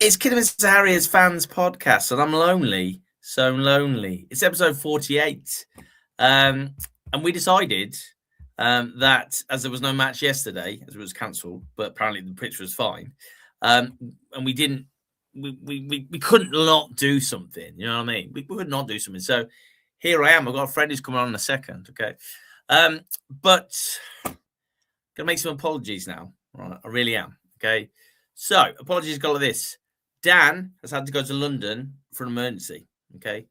It's Kidderminster Harriers fans podcast, and I'm lonely, so lonely. It's episode 48, and we decided that as there was no match yesterday, as it was cancelled, but apparently the pitch was fine, and we didn't, we couldn't not do something. You know what I mean? We could not do something. So here I am. I've got a friend who's coming on in a second. Okay, but gonna make some apologies now. Right, I really am. Okay, so apologies go like this. Dan has had to go to London for an emergency, okay?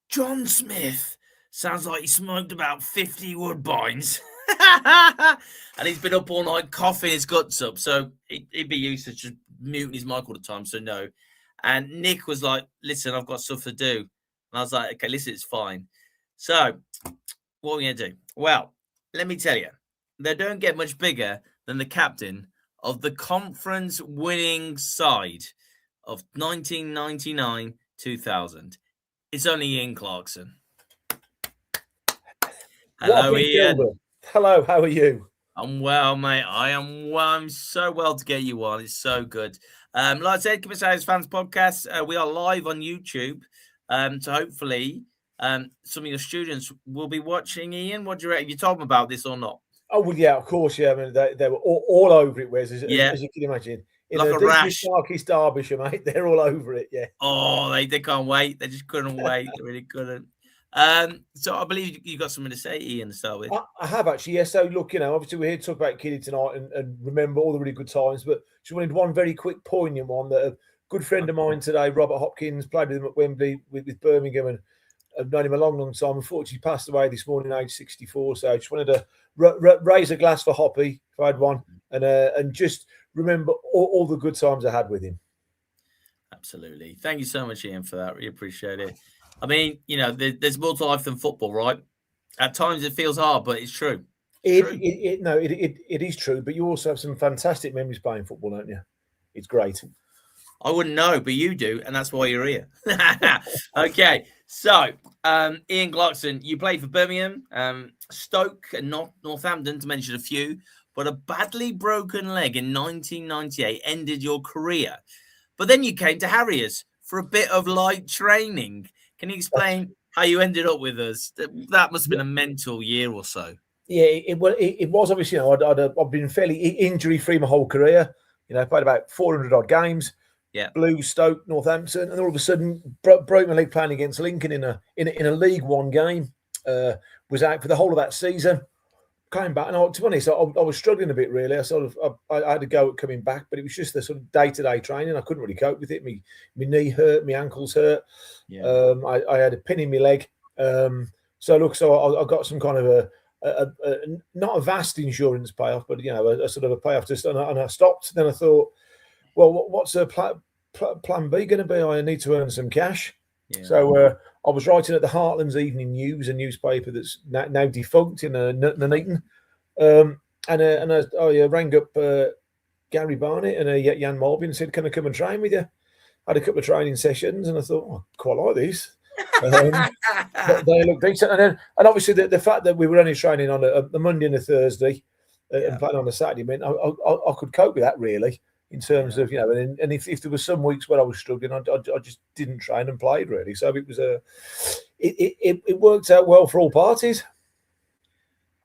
John Smith sounds like he smoked about 50 Woodbines. And he's been up all night coughing his guts up. So he'd be used to just muting his mic all the time, so no. And Nick was like, listen, I've got stuff to do. And I was like, okay, listen, it's fine. So what are we going to do? Well, let me tell you, they don't get much bigger than the captain of the conference winning side of 1999-2000. It's only Ian Clarkson. Hello, Ian. Hello, how are you? I'm well, mate. I am well. I'm so well to get you on. It's so good. Like I said, Kidderminster Harriers Fans Podcast. We are live on YouTube. So hopefully some of your students will be watching. Ian, what do you reckon? You told them about this or not? Oh, well, yeah, of course, yeah. I mean, they were all over it, Wes, as you can imagine. In like a rash. Darkest Derbyshire, mate, they're all over it, yeah. Oh, they can't wait. They just couldn't wait. They really couldn't. So I believe you got something to say, Ian, to start with. I have, actually, yes. Yeah. So, look, obviously we're here to talk about Kiddie tonight and remember all the really good times, but just wanted one very quick, poignant one that a good friend of mine today, Robert Hopkins, played with him at Wembley with Birmingham, and I've known him a long, long time. Unfortunately, passed away this morning, age 64. So I just wanted to raise a glass for Hoppy, if I had one, and just remember all the good times I had with him. Absolutely. Thank you so much, Ian, for that. Really appreciate it. I mean, there's more to life than football, right? At times it feels hard, but it's true. It is true, but you also have some fantastic memories playing football, don't you? It's great. I wouldn't know, but you do, and that's why you're here. Okay, so Ian Clarkson, you played for Birmingham, Stoke, and Northampton, to mention a few, but a badly broken leg in 1998 ended your career. But then you came to Harriers for a bit of light training. Can you explain how you ended up with us? That must have been a mental year or so. Yeah, it was obviously, I've been fairly injury-free my whole career. I played about 400 odd games. Yeah, Blues, Stoke, Northampton, and all of a sudden broke my leg playing against Lincoln in a League One game. Was out for the whole of that season. Came back, and to be honest, I was struggling a bit really. I had to go at coming back, but it was just the sort of day-to-day training. I couldn't really cope with it. My knee hurt, my ankles hurt. Yeah. I had a pin in my leg. So I got some kind of a not a vast insurance payoff, but a sort of a payoff. And I stopped. Then I thought, well, what's a plan B going to be? I need to earn some cash. Yeah. So I was writing at the Heartlands Evening News, a newspaper that's now defunct in Nuneaton. And I rang up Gary Barnett and Jan Malby and said, can I come and train with you? I had a couple of training sessions and I thought, I quite like this. They look decent. And obviously the fact that we were only training on a Monday and a Thursday and playing on a Saturday meant I could cope with that really. In terms of, and if there were some weeks where I was struggling, I just didn't train and played really. So it was it worked out well for all parties.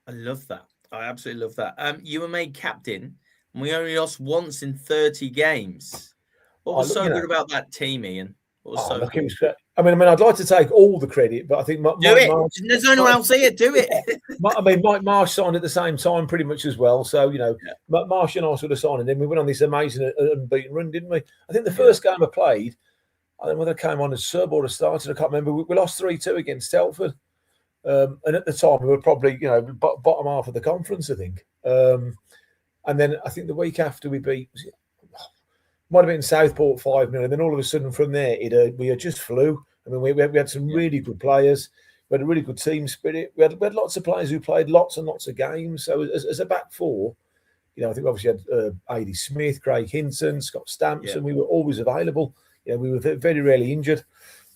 I love that. I absolutely love that. You were made captain, and we only lost once in 30 games. What was so good about that team, Ian? What was so good? I mean, I'd like to take all the credit, but I think there's no one else here. Do it. Mike Marsh signed at the same time, pretty much as well. So Marsh and I sort of signed, and then we went on this amazing unbeaten run, didn't we? I think the first game I played, I don't know whether I came on as sub or as starter. I can't remember. We lost 3-2 against Telford, and at the time we were probably bottom half of the conference, I think. And then I think the week after we beat. Might have been Southport 5-0, and then all of a sudden from there, we just flew. I mean, we had some really good players. We had a really good team spirit. We had lots of players who played lots and lots of games. So as a back four, I think we obviously had A.D. Smith, Craig Hinton, Scott Stamps, and we were always available. We were very rarely injured.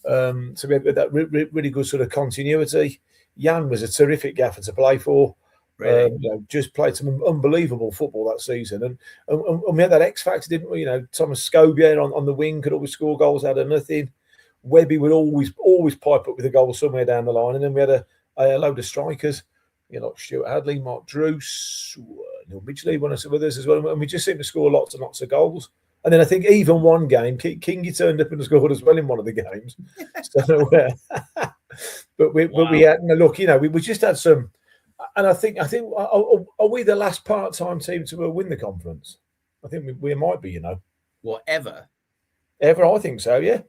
So we had that really good sort of continuity. Jan was a terrific gaffer to play for. Really? Just played some unbelievable football that season, and we had that X factor, didn't we? Thomas Scobier on the wing could always score goals out of nothing. Webby would always pipe up with a goal somewhere down the line, and then we had a load of strikers, like Stuart Hadley, Mark Druce, Neil Midgley, one or some others as well, and we just seemed to score lots and lots of goals. And then I think even one game, Kingy turned up and scored as well in one of the games. So, but we had look, we just had some. And I think are we the last part-time team to win the conference? I think we might be, Whatever. Ever, I think so, yeah.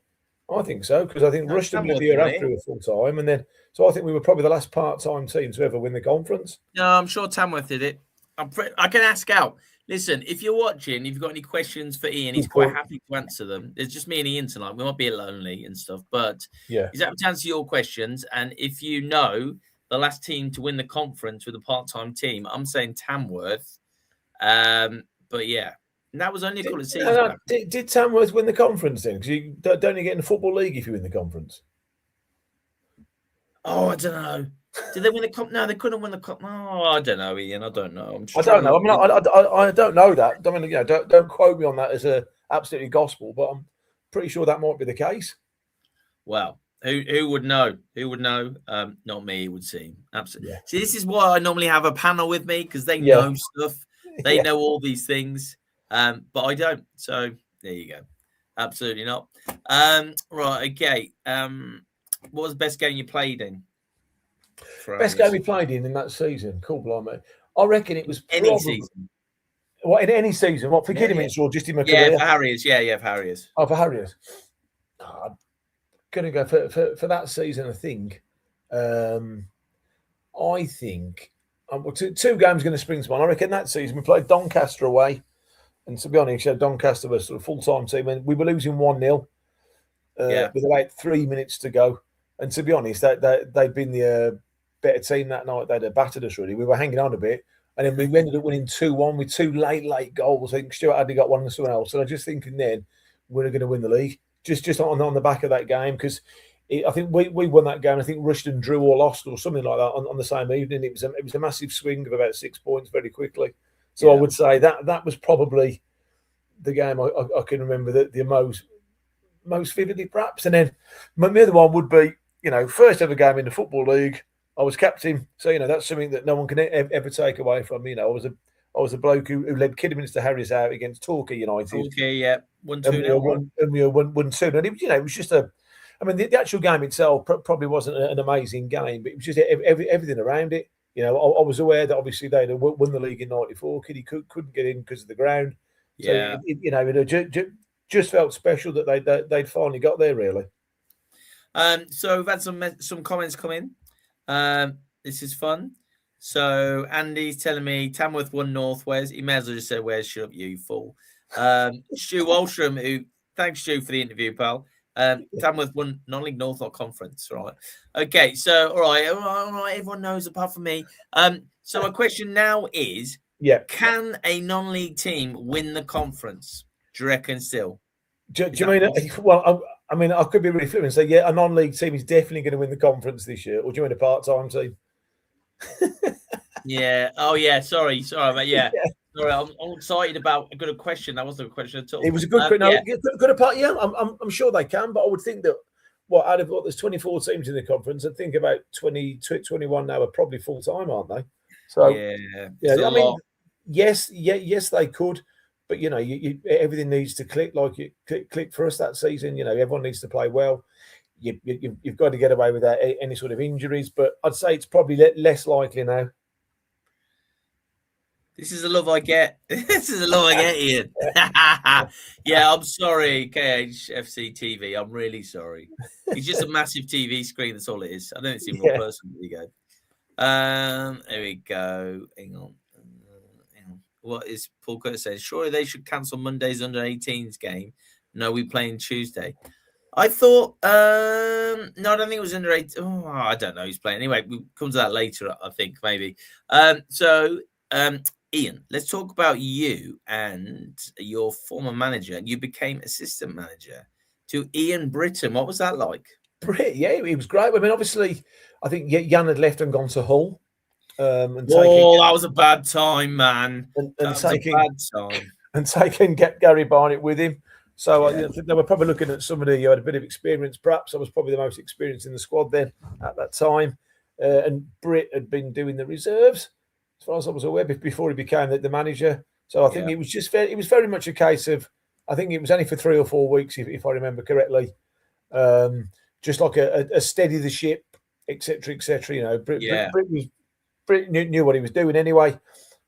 I think so, because I think Rushden was the year after a full-time, and then so I think we were probably the last part-time team to ever win the conference. No, I'm sure Tamworth did it. I can ask out. Listen, if you're watching, if you've got any questions for Ian, he's quite happy to answer them. It's just me and Ian tonight. We might be lonely and stuff, but he's happy to answer your questions. And if you know the last team to win the conference with a part-time team, I'm saying Tamworth. But yeah, and that was only a couple of seasons back. Did Tamworth win the conference then? Because you don't get in the Football League if you win the conference. Oh, I don't know. Did they win the cup? No, they couldn't win the cup. Oh, I don't know, Ian. I don't know. I don't know. I mean, I don't know that. I mean, don't quote me on that as a absolutely gospel, but I'm pretty sure that might be the case. Well, who would know? Who would know? Not me, it would seem. Absolutely. Yeah. See, this is why I normally have a panel with me, because they know stuff. They know all these things. But I don't. So there you go. Absolutely not. Right, okay. What was the best game you played in? Best game we played in that season. Cool, blimey. I reckon it was any season. What, in any season? What, for Kidderminster or just in my career? Yeah, for Harriers. Yeah, for Harriers. Oh, for Harriers. I'm going to go for that season, I think. Two games going to spring to mind. I reckon that season we played Doncaster away. And to be honest, Doncaster was sort of full-time team, and we were losing 1-0 with about 3 minutes to go. And to be honest, they'd been the better team that night. They'd battered us, really. We were hanging on a bit. And then we ended up winning 2-1 with two late goals. I think Stuart Hadley got one and someone else. And I was just thinking then, we're going to win the league. Just on the back of that game, because I think we won that game. I think Rushden drew or lost or something like that on the same evening. It was a massive swing of about 6 points very quickly. So I would say that was probably the game I can remember the most vividly, perhaps. And then my other one would be, first ever game in the Football League. I was captain, so that's something that no one can ever take away from me. I was a bloke who led Kidderminster Harriers out against Torquay United. Torquay, yeah, 1-2. And we won 1-2. And it was just the actual game itself probably wasn't an amazing game, but it was just everything around it. I was aware that obviously they'd won the league in '94. Kiddie couldn't get in because of the ground. So it just felt special that they'd finally got there, really. So we've had some comments come in. This is fun. So Andy's telling me Tamworth won North. Where's he? May as well just say, "Where's shut up, you fool." Stu Wallstrom, thanks Stu for the interview, pal. Tamworth won non-league North, not conference, right? Okay, so all right, everyone knows apart from me. So my question now is, can a non-league team win the conference? Do you reckon still? Do you mean? Well, I could be really fluent and say, a non-league team is definitely going to win the conference this year. Or do you mean a part-time team? Yeah. Oh, yeah. Sorry, mate. Yeah. Sorry, I'm excited about a good question. That wasn't a question at all. It was a good question. Good apart. Yeah, I'm sure they can, but I would think that out of there's 24 teams in the conference, I think about 21 now are probably full-time, aren't they? So yes, they could. But everything needs to click like it clicked for us that season. Everyone needs to play well. You've got to get away without any sort of injuries. But I'd say it's probably less likely now. This is the love I get. This is the love I get, Ian. Yeah, I'm sorry, KHFC TV. I'm really sorry. It's just a massive TV screen. That's all it is. I don't think it's even one person. There you go. There we go. Hang on. What is Paul Curtis saying? Surely they should cancel Monday's under 18s game. No, we playing Tuesday. I thought, no, I don't think it was under 18. Oh, I don't know who's playing. Anyway, we'll come to that later, I think, maybe. Ian, let's talk about you and your former manager. You became assistant manager to Ian Britton. What was that like? Yeah, it was great. I mean, obviously, I think Jan had left and gone to Hull. and that was a bad time, man. and Bad time. And taking Gary Barnett with him. So Yeah. I think they were probably looking at somebody who had a bit of experience. Perhaps I was probably the most experienced in the squad then at that time. And Britt had been doing the reserves, as far as I was aware, before he became the manager. So I think it was it was very much a case of, I think it was only for 3 or 4 weeks, if I remember correctly. Just like a steady the ship, etc., etc. You know, Britt knew what he was doing anyway.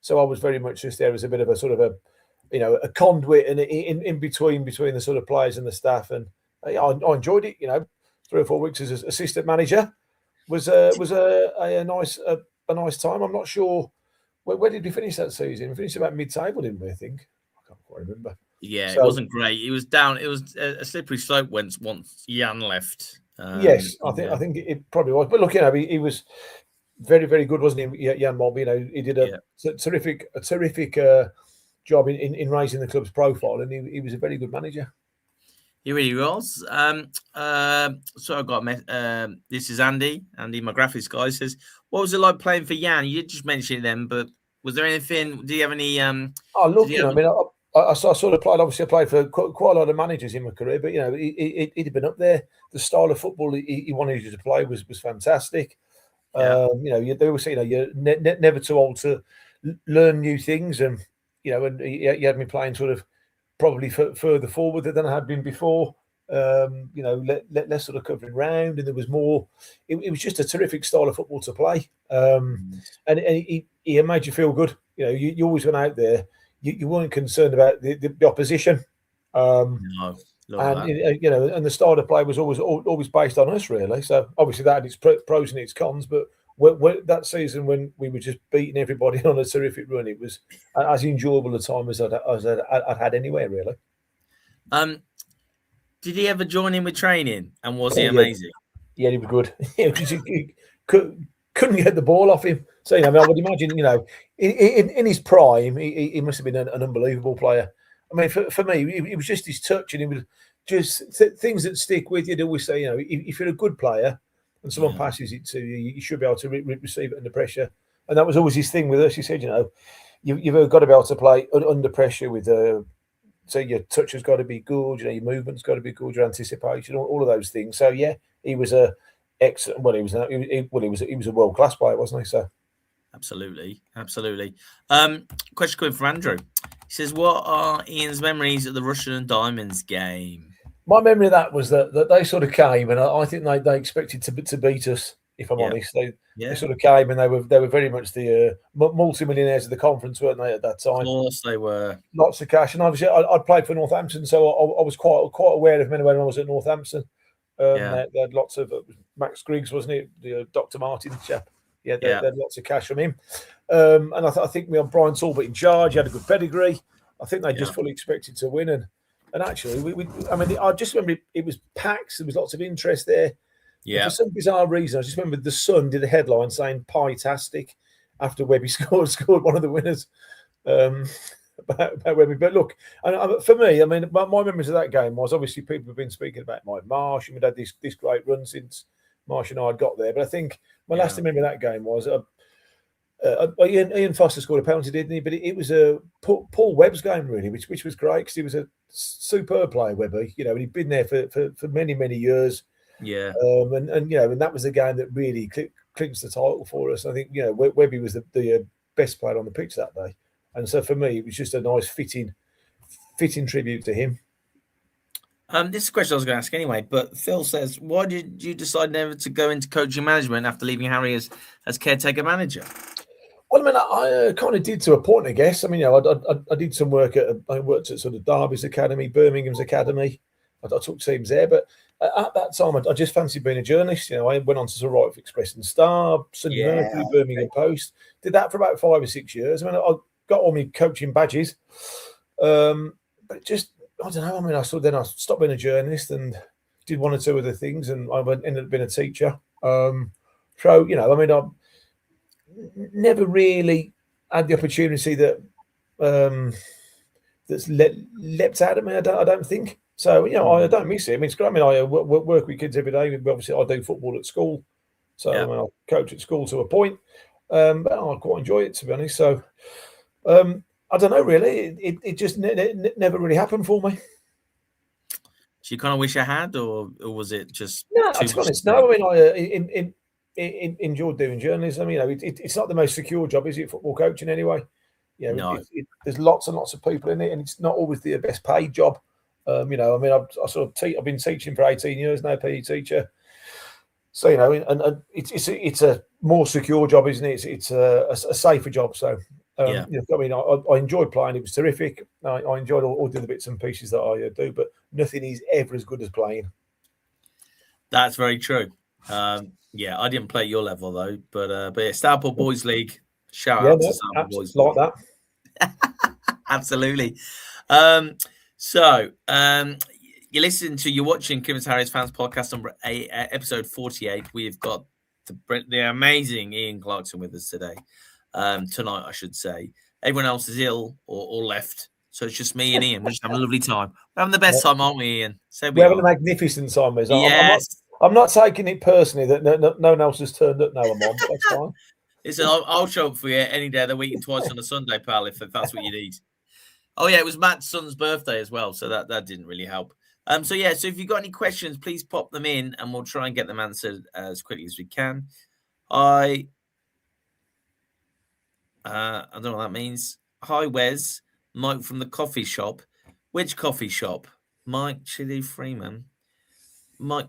So I was very much just there as a bit of a sort of a conduit and in between the sort of players and the staff, and I enjoyed it. 3 or 4 weeks as assistant manager was a nice time. I'm not sure where did we finish that season. We finished about mid-table, didn't we? I think I can't quite remember. Yeah, so, it wasn't great. It was down. It was a slippery slope once Jan left. Yes, I think it probably was. But look, he was very, very good, wasn't he, Jan Mob? He did a terrific job in raising the club's profile, and he was a very good manager. He really was. So I got this is Andy, my graphics guy, says, what was it like playing for Jan? You did just mention them, but was there anything? Do you have any? I sort of played. Obviously, I played for quite a lot of managers in my career, but he'd been up there. The style of football he wanted you to play was fantastic. They always say you're never too old to learn new things, and and he had me playing sort of probably further forward than I had been before. Less sort of covering round, and there was more. It was just a terrific style of football to play, and he made you feel good. You always went out there. You weren't concerned about the opposition. No. And the style of play was always based on us, really. So obviously that had its pros and its cons, but that season when we were just beating everybody on a terrific run, it was as enjoyable a time as I'd had anywhere, really. Did he ever join in with training, and was he amazing? Yeah, he was good. He couldn't get the ball off him. So I would imagine, in his prime, he must have been an unbelievable player. I mean, for me, it was just his touch, and it was just things that stick with you. They'd always say, if you're a good player and someone passes it to you, you should be able to receive it under pressure. And that was always his thing with us. He said, you've got to be able to play under pressure with so your touch has got to be good, your movement's got to be good, your anticipation, all of those things. So he was a excellent. Well, he was a world class player, wasn't he? So absolutely. Question coming from Andrew. He says, "What are Ian's memories of the Russian and Diamonds game?" My memory of that was that they sort of came, and I think they expected to beat us. If I'm honest, they sort of came, and they were very much the multi-millionaires of the conference, weren't they, at that time? Of course, they were. Lots of cash, and obviously I'd played for Northampton, so I was quite aware of men when I was at Northampton. They had lots of Max Griggs, wasn't it? The Dr. Martin chap. They had lots of cash from him. And I think we had Brian Talbot in charge. He had a good pedigree. I think they just fully expected to win. And actually, I just remember it was packed. There was lots of interest there. Yeah. For some bizarre reason, I just remember the Sun did a headline saying "Pie-tastic" after Webby scored one of the winners. About Webby. But look, and for me, my memories of that game was obviously people have been speaking about Mike Marsh, and we'd had this great run since Marsh and I had got there. But I think my last memory of that game was Ian Foster scored a penalty, didn't he? But it was a Paul Webb's game, really, which was great because he was a superb player, Webby. And he'd been there for many, many years. Yeah. And that was the game that really clinched the title for us. I think Webby was the best player on the pitch that day, and so for me it was just a nice fitting tribute to him. This is a question I was going to ask anyway, but Phil says, why did you decide never to go into coaching management after leaving Harriers as caretaker manager? Well, I kind of did to a point, I guess. I did some work I worked at sort of Derby's academy, Birmingham's academy. I took teams there, but at that time, I just fancied being a journalist. I went on to sort of write for Express and Star, Sunday Mercury, Birmingham Post. Did that for about 5 or 6 years. I got all my coaching badges, but just I don't know. I stopped being a journalist and did one or two other things, and I ended up being a teacher. I never really had the opportunity that that's leapt out at me. I don't think. So, I don't miss it. It's great. I work with kids every day. Obviously, I do football at school. So, I coach at school to a point. But I quite enjoy it, to be honest. So I don't know, really. It just never really happened for me. Do you kind of wish I had, or was it just No, too to be much? honest, no. I mean, I enjoyed doing journalism. You know, it's not the most secure job, is it? Football coaching, anyway. You know, No. there's lots and lots of people in it, and it's not always the best paid job. You know, I mean, I've been teaching for 18 years now, PE teacher. So, you know, and it's a more secure job, isn't it? It's a safer job. So, Yeah. you know, I mean, I enjoyed playing. It was terrific. I enjoyed all the bits and pieces that I do, but nothing is ever as good as playing. That's very true. Yeah, I didn't play at your level though, but yeah, Stourport Boys League. Shout out to Stourport Boys like League. that. Absolutely. You're watching Kidderminster Harriers Fans Podcast number 8, episode 48. We've got the amazing Ian Clarkson with us today. Tonight, I should say. Everyone else is ill or left. So it's just me and Ian. We're just having a lovely time. We're having the best time, aren't we, Ian? So we're having a magnificent time, Liz. Yes. I'm not taking it personally that no one else has turned up now. I'm on. That's fine. Listen, I'll show up for you any day of the week and twice on a Sunday, pal, if that's what you need. Oh, yeah, it was Matt's son's birthday as well, so that didn't really help. So if you've got any questions, please pop them in and we'll try and get them answered as quickly as we can. I don't know what that means. Hi, Wes. Mike from the coffee shop. Which coffee shop? Mike Chili Freeman. Mike,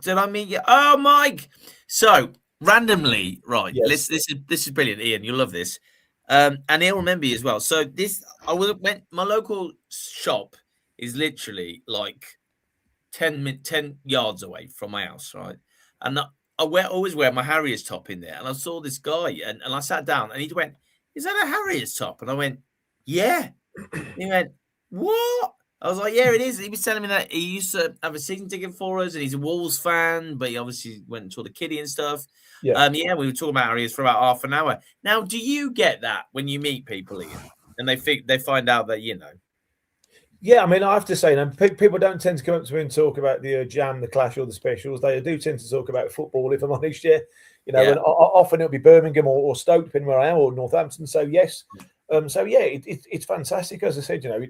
did I meet you? Oh, Mike. So randomly, right? Yes. This is brilliant, Ian. You'll love this. And he'll remember you as well. So my local shop is literally like 10 yards away from my house, right? And I always wear my Harriers top in there. And I saw this guy and I sat down and he went, "Is that a Harriers top?" And I went, "Yeah." He went, "What?" I was like, "Yeah, it is." He was telling me that he used to have a season ticket for us and he's a Wolves fan, but he obviously went and saw the kiddie and stuff. Yeah. We were talking about Harriers for about half an hour. Now, do you get that when you meet people, Ian, and they find out that, you know? Yeah, I mean, I have to say, people don't tend to come up to me and talk about the jam, the clash, or the specials. They do tend to talk about football, if I'm honest. Yeah, you know, and often it'll be Birmingham or Stoke, depending where I am, or Northampton. So yes, it's fantastic. As I said, you know,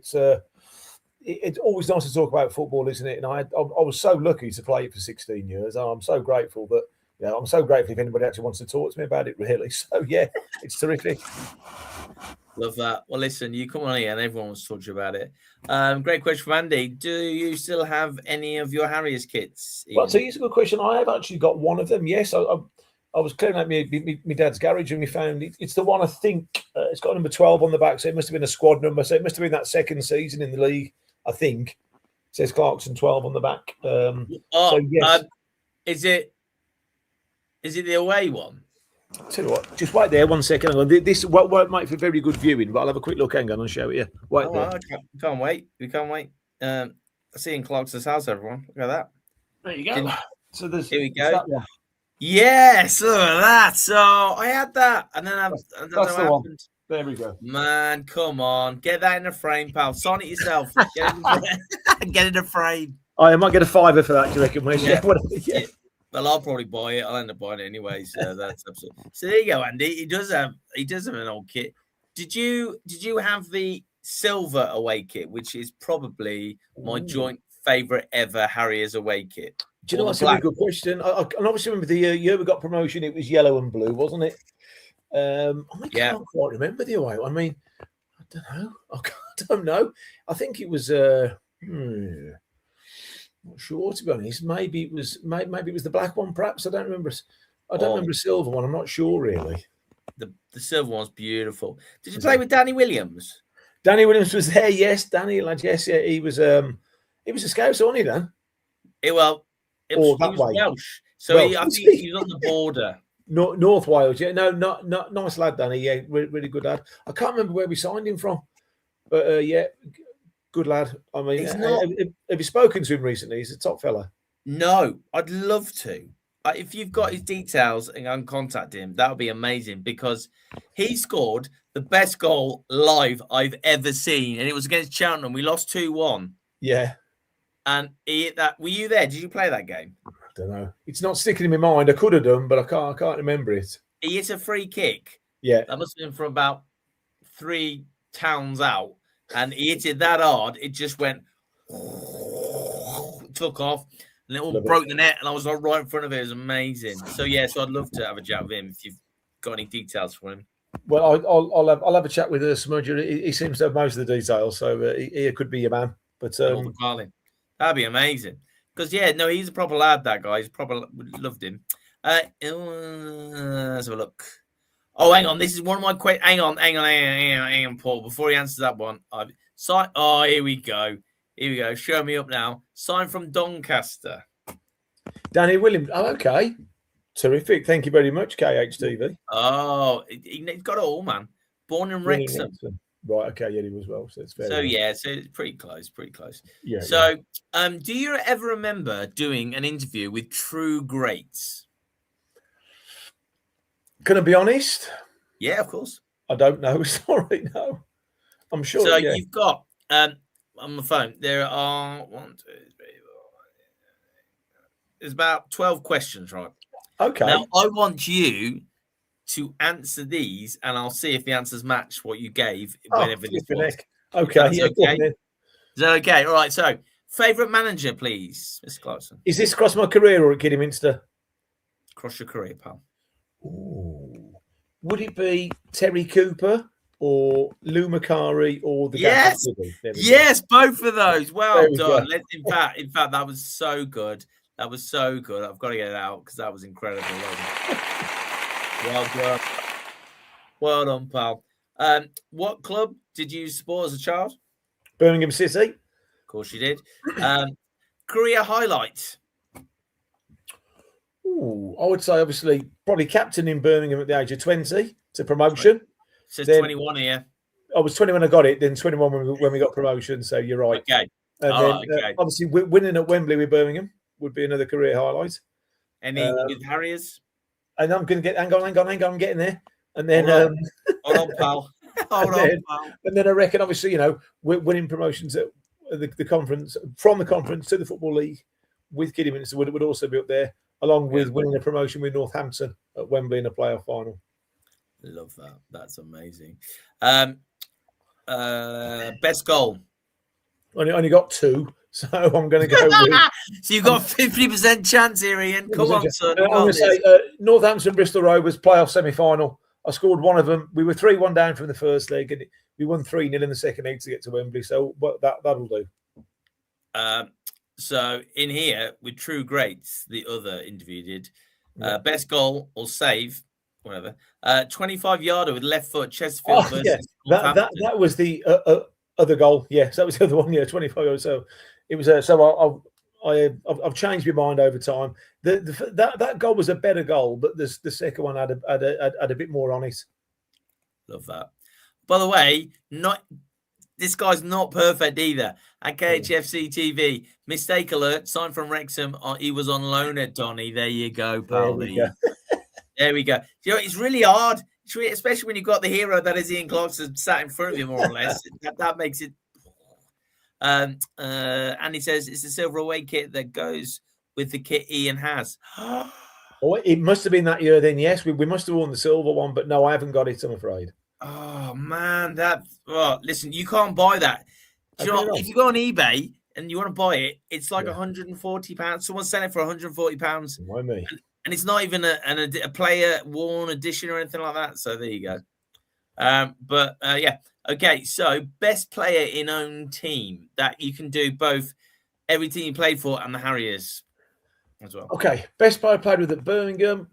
it's always nice to talk about football, isn't it? And I was so lucky to play it for 16 years. And I'm so grateful that, you know, I'm so grateful if anybody actually wants to talk to me about it, really. So yeah, it's terrific. Love that. Well, listen, you come on here and everyone wants to talk to you about it. Great question from Andy. Do you still have any of your Harriers kits, Ian? Well, so it's a good question. I have actually got one of them. Yes, I was clearing out my dad's garage and we found it. It's the one, I think, it's got number 12 on the back, so it must have been a squad number. So it must have been that second season in the league, I think. It says Clarkson 12 on the back. So yes. Is it the away one? Tell you what, just wait there 1 second. This won't make for very good viewing, but I'll have a quick look. Hang on, I'll show you. Wait there. We can't wait. We can't wait. I see in Clarkson's house, everyone. Look at that. There you go. So here we go. Yes, look at that. So I had that, and then that's the one. There we go. Man, come on, get that in a frame, pal. Sign it yourself. Get it in a frame. I might get a $5 for that. Do you reckon? Yeah. Well, I'll probably buy it. I'll end up buying it anyway. So that's absolutely. So there you go, Andy. He does have an old kit. Did you have the silver away kit, which is probably my joint favorite ever Harriers away kit? Do you know that's a really good question? I obviously remember the year we got promotion. It was yellow and blue, wasn't it? I can't quite remember the away. I mean, I don't know. I don't know. I think it was. Not sure, to be honest. Maybe it was the black one, perhaps. I don't remember. I don't remember a silver one. I'm not sure, really. The silver one's beautiful. Did you play with Danny Williams? Danny Williams was there. Yes, Danny. Yes, yeah. He was a scout, wasn't he? Then. He was Welsh. So I think he was on the border. North Wales. Yeah, no, not nice lad, Danny. Yeah, really good lad. I can't remember where we signed him from, but yeah. Good lad. I mean, have you spoken to him recently? He's a top fella. No, I'd love to. If you've got his details and can contact him, that would be amazing because he scored the best goal live I've ever seen, and it was against Cheltenham. We lost 2-1. Yeah, and he hit that. Were you there? Did you play that game? I don't know. It's not sticking in my mind. I could have done, but I can't remember it. he hit a free kick. Yeah. That must have been from about 3 towns out, and he hit it that hard, it just went, took off, and it all broke the net, and I was like right in front of it. It was amazing. So so I'd love to have a chat with him if you've got any details for him. Well, I'll have a chat with Smudger. He seems to have most of the details, so he could be your man. But Carlin, that'd be amazing. Because he's a proper lad. That guy, he's proper. Loved him. Let's have a look. Oh, hang on. This is one of my questions. Hang on, Paul. Before he answers that one, here we go. Show me up now. Sign from Doncaster. Danny Williams. Oh, okay. Terrific. Thank you very much, KHTV. Oh, he's got it all, man. Born in Wrexham. Right. Okay. Yeah, he was well. So it's fair. So so it's pretty close. Yeah. So, do you ever remember doing an interview with true greats? Can I be honest? Yeah, of course. I don't know. Sorry, no. I'm sure. So you've got on the phone. There are 1, 2, 3, 4. There's about 12 questions, right? Okay. Now I want you to answer these, and I'll see if the answers match what you gave whenever this was. Okay. Yeah, okay. Is that okay? All right. So, favourite manager, please, Mr. Clarkson. Is this across my career or at Kidderminster? Across your career, pal. Ooh. Would it be Terry Cooper or Lou Macari or the Yes, both of those. Well done. In fact, that was so good. I've got to get it out because that was incredible. Well done, pal. What club did you support as a child? Birmingham City. Of course you did. Career highlight. Ooh, I would say obviously probably captain in Birmingham at the age of 20 to promotion. It says 21 here. I was 20 when I got it, then 21 when we got promotion. So you're right. Okay. And then obviously winning at Wembley with Birmingham would be another career highlight. Any with Harriers? And I'm going to get, hang on, I'm getting there. And then, hold on, pal. And then I reckon, obviously, winning promotions at the conference, from the conference to the Football League with Kidderminster would also be up there, along with winning a promotion with Northampton at Wembley in a playoff final. Love that. That's amazing. Best goal. Only got 2. So I'm going to go with. So you've got 50% chance here, Ian. Come on, son. I'm going to say Northampton Bristol Rovers playoff semi-final. I scored one of them. We were 3-1 down from the first leg, and we won 3-0 in the second leg to get to Wembley. So that'll do. So in here with True Greats, the other interview did best goal or save, whatever. 25-yarder with left foot, Chesterfield versus Northampton. That was the other goal. Yes, that was the other one. Yeah, 25 yards. So it was. So I've changed my mind over time. That goal was a better goal, but the second one had a bit more on it. Love that. By the way, this guy's not perfect either. At KHFC TV, mistake alert. Signed from Wrexham. He was on loan at Donny. There you go, pal. There we go. It's really hard. Especially when you've got the hero that is Ian Clarkson sat in front of you, more or less. that makes it. And he says it's a silver away kit that goes with the kit Ian has. Oh, it must have been that year then. Yes, we must have won the silver one, but no, I haven't got it. I'm afraid. Oh man, listen, you can't buy that. Do you know, if you go on eBay and you want to buy it, it's like £140. Someone's selling it for £140. Why me? And it's not even a player worn edition or anything like that. So there you go. Okay. So best player in own team that you can do both every team you played for and the Harriers as well. Okay, best player I played with at Birmingham,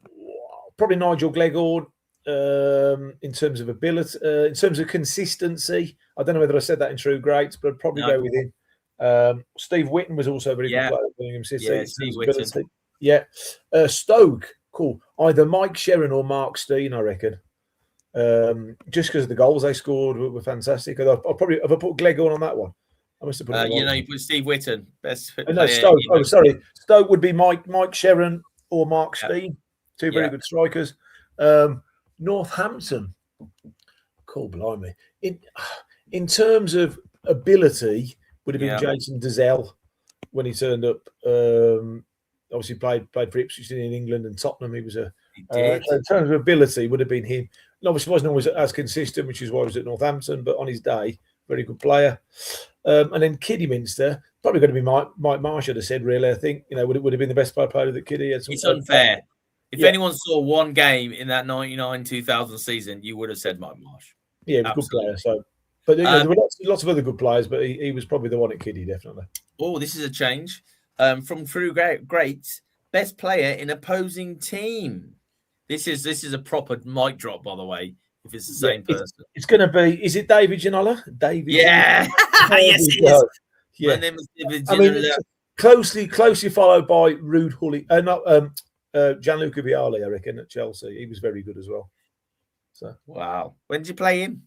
probably Nigel Gleghorn. In terms of ability, in terms of consistency, I don't know whether I said that in True Greats, but I'd probably go with him. Steve Whitten was also a very good player at Birmingham City. Yeah, Steve Whitten. Yeah. Stoke, cool. Either Mike Sherrin or Mark Steen, I reckon. Just because of the goals they scored were fantastic. I'll probably, if I put Gleghorn on that one, I must have put you put Steve Whitten. Best no, Stoke. Oh, sorry. Stoke would be Mike Sherrin or Mark Steen. Two very good strikers. Northampton, cool, blimey. In terms of ability, would have been Jason Dazelle when he turned up. Obviously played for Ipswich in England and Tottenham. He was a He did. So in terms of ability, would have been him. And obviously, wasn't always as consistent, which is why he was at Northampton. But on his day, very good player. And then Kidderminster, probably going to be Mike Marsh. I'd have said, really. I think would have been the best player that Kiddy had. It's unfair. If anyone saw one game in that 99-2000 season, you would have said Mike Marsh. Yeah, he was a good player. So, but there were lots of other good players, but he was probably the one at Kiddy, definitely. Oh, this is a change. From True Greats, best player in opposing team. This is a proper mic drop, by the way. If it's the same person, it's going to be. Is it David Ginola? David. Yeah. Yes, it is. Yeah. My name is David Ginola. Closely followed by Rude Hully. Gianluca Vialli, I reckon, at Chelsea. He was very good as well. So wow. When did you play him?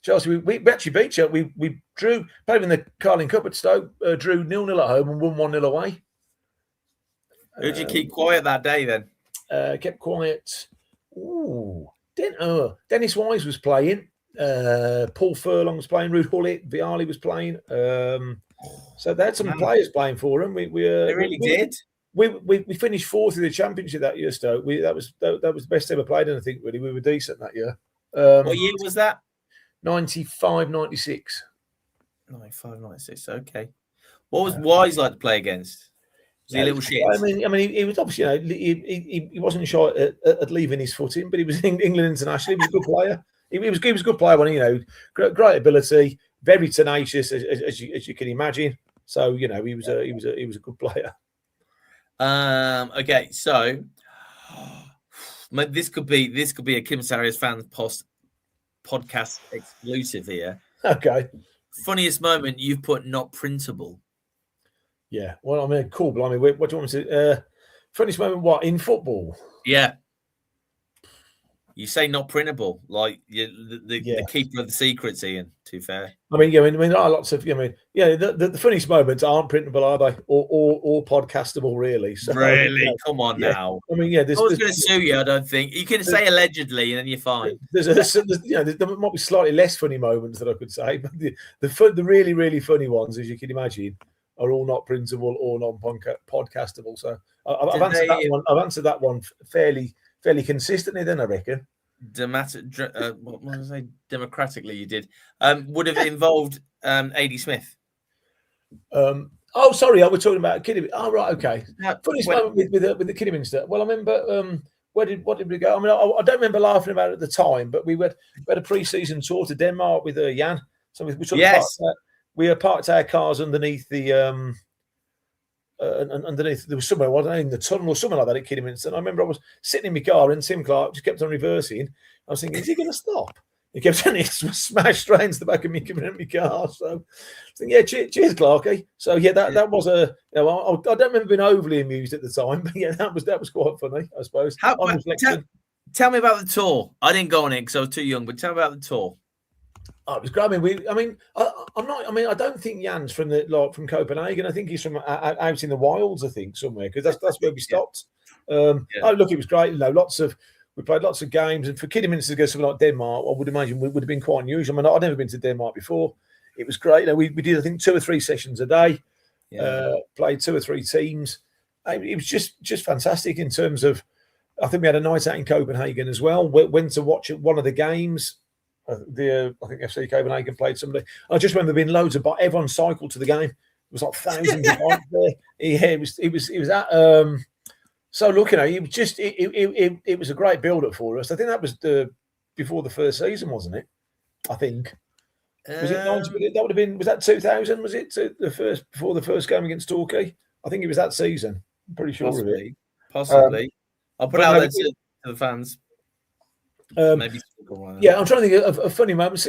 Chelsea. We actually beat Chelsea. We drew, played in the Carling Cup at Stoke. Drew 0-0 at home and won 1-0 away. Who did you keep quiet that day then? Kept quiet. Ooh. Dennis Wise was playing. Paul Furlong was playing. Rude Hullet, Vialli was playing. So they had some players playing for them. They really did. We finished fourth in the championship that year, Stoke. That was the best ever played, and I think really we were decent that year. What year was that? 95, 96. 95, 96. Okay. What was Wise like to play against? Was he a little shit? I mean, he was obviously, he wasn't shy at leaving his foot in, but he was England international. He was a good player. He was a good player when great ability, very tenacious as you can imagine. So he was a good player. Okay, so this could be a Kim Sarriers fans podcast exclusive here. Okay. Funniest moment you've put not printable. Yeah, well, I mean, cool. But I mean, what do you want me to? Funniest moment, what in football? Yeah, you say not printable, like the keeper of the secrets, Ian. Too fair. I mean, there are lots of. The funniest moments aren't printable, are they? Or podcastable, really? So, really, come on now. I mean, no one's going to sue you. I don't think you can say allegedly, and then you're fine. There might be slightly less funny moments that I could say, but the really really funny ones, as you can imagine, are all not printable or non-podcastable. So I've answered that one. I've answered that one fairly consistently. Then I reckon. What was I say? Democratically, you did. Would have involved A.D. Smith. Oh, sorry, I was talking about Kidderminster. Oh, right, okay. Funniest moment with the Kidderminster. Well, I remember. What did we go? I mean, I don't remember laughing about it at the time, but we had a pre-season tour to Denmark with Jan. So we parked our cars underneath the underneath. There was somewhere, I don't know, in the tunnel or something like that at Kidderminster. And I remember I was sitting in my car and Tim Clark just kept on reversing. I was thinking, is he going to stop? He kept on smashed straight into the back of my car. So I was thinking, cheers, Clarky. So that was a. I don't remember being overly amused at the time, but that was quite funny, I suppose. Tell me about the tour. I didn't go on it because I was too young, but tell me about the tour. Oh, it was great. I don't think Jan's from Copenhagen. I think he's from out in the wilds. I think somewhere because that's where we stopped. Oh, look, it was great. We played lots of games, and for Kidderminster to go something like Denmark, I would imagine would have been quite unusual. I mean, I'd never been to Denmark before. It was great. We did I think 2 or 3 sessions a day. Played 2 or 3 teams. It was just fantastic in terms of. I think we had a night out in Copenhagen as well. Went to watch one of the games. I think FC Copenhagen played somebody. I just remember being loads of everyone cycled to the game. It was like thousands of bikes there. Yeah, it was at. So look, it was a great build up for us. I think that was before the first season, wasn't it? I think. Was it 90? That would have been. Was that 2000? Was it before the first game against Torquay? I think it was that season. I'm pretty sure of it. Possibly. I'll put it out there to the fans. Maybe. Yeah, I'm trying to think of funny moments.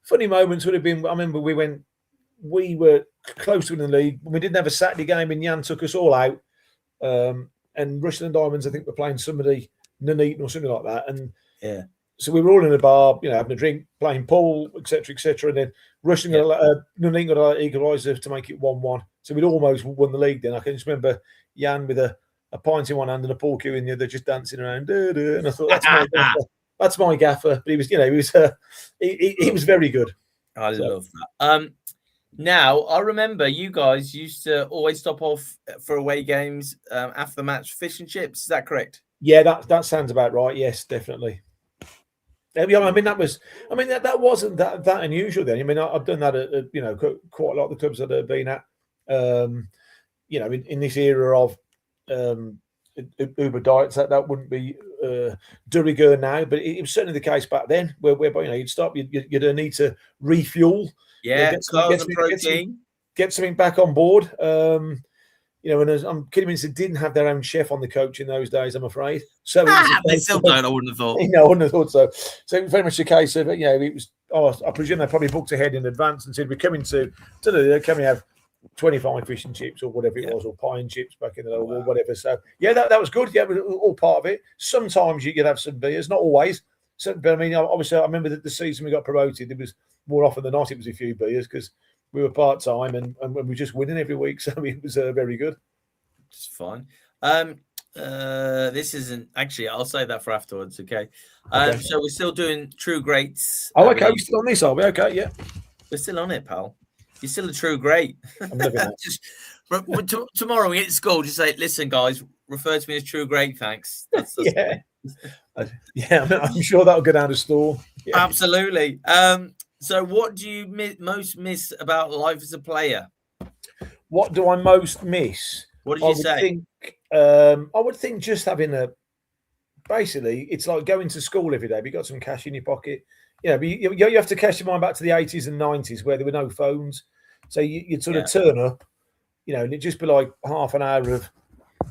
Funny moments would have been. I remember we were close to winning the league. We didn't have a Saturday game, and Jan took us all out. And Rushden and Diamonds, I think, were playing somebody, Nuneaton or something like that. And so we were all in a bar, having a drink, playing pool, etc., etc. And then Rushden Nuneaton got an equaliser to make it 1-1. So we'd almost won the league then. I can just remember Jan with a pint in one hand and a pool cue in the other, just dancing around. And I thought, that's my gaffer. But he was very good. I love that. Now, I remember you guys used to always stop off for away games after the match, fish and chips. Is that correct? Yeah, that sounds about right. Yes, definitely. Yeah, I mean that wasn't that unusual then. I mean, I've done that at quite a lot of the clubs that I've been at. In this era of Uber diets, that wouldn't be de rigueur now, but it was certainly the case back then, whereby you'd stop, you'd need to refuel, Yeah, carbs and protein. Get something back on board. And as Kidderminster didn't have their own chef on the coach in those days, I'm afraid. So they still don't. I wouldn't have thought. I wouldn't have thought so. So it was very much a case of it was. I presume they probably booked ahead in advance and said we're coming to. Can we have 25 fish and chips or whatever it was, or pie and chips back in the day, or whatever. So that was good. Yeah, it was all part of it. Sometimes you'd have some beers, not always. So, but I mean, obviously, I remember that the season we got promoted, it was more often than not, it was a few beers because we were part time and we were just winning every week. So it was very good. It's fine. This isn't actually. I'll say that for afterwards. Okay. So we're still doing True Greats. Oh, okay. We're still on this, are we? Okay, yeah. We're still on it, pal. You're still a true great. I'm living that. Tomorrow we get to school, just say, listen, guys, refer to me as true great, thanks. That's yeah. I'm sure that'll go down the store. Yeah. Absolutely. So what do you most miss about life as a player? What do I most miss? What did you say? I would think just having basically, it's like going to school every day, but you got some cash in your pocket. But you have to cast your mind back to the 80s and 90s where there were no phones. So you'd sort of turn up, and it'd just be like half an hour of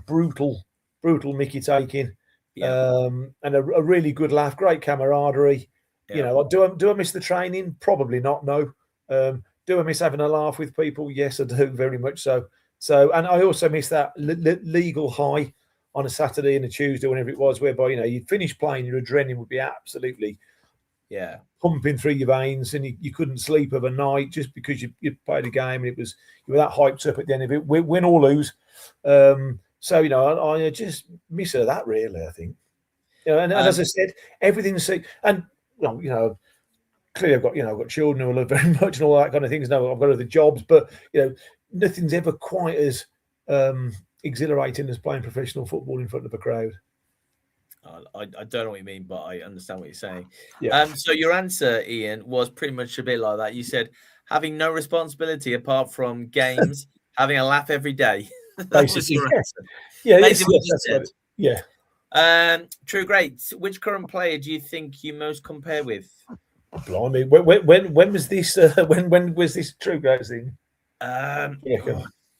brutal Mickey taking, and a really good laugh, great camaraderie. Yeah. Do I miss the training? Probably not, no. Do I miss having a laugh with people? Yes, I do, very much so. And I also miss that legal high on a Saturday and a Tuesday, whenever it was, whereby, you'd finish playing, your adrenaline would be absolutely pumping through your veins, and you couldn't sleep overnight just because you played a game and you were that hyped up at the end of it, win or lose. I just miss her that, really, I think. And as I said, everything's and clearly I've got children who I love very much and all that kind of things. No, I've got other jobs, but nothing's ever quite as exhilarating as playing professional football in front of a crowd. I don't know what you mean, but I understand what you're saying. Yeah. So your answer, Ian, was pretty much a bit like that. You said having no responsibility apart from games, having a laugh every day. Basically, True great. Which current player do you think you most compare with? Blimey, when was this? When was this True Great thing?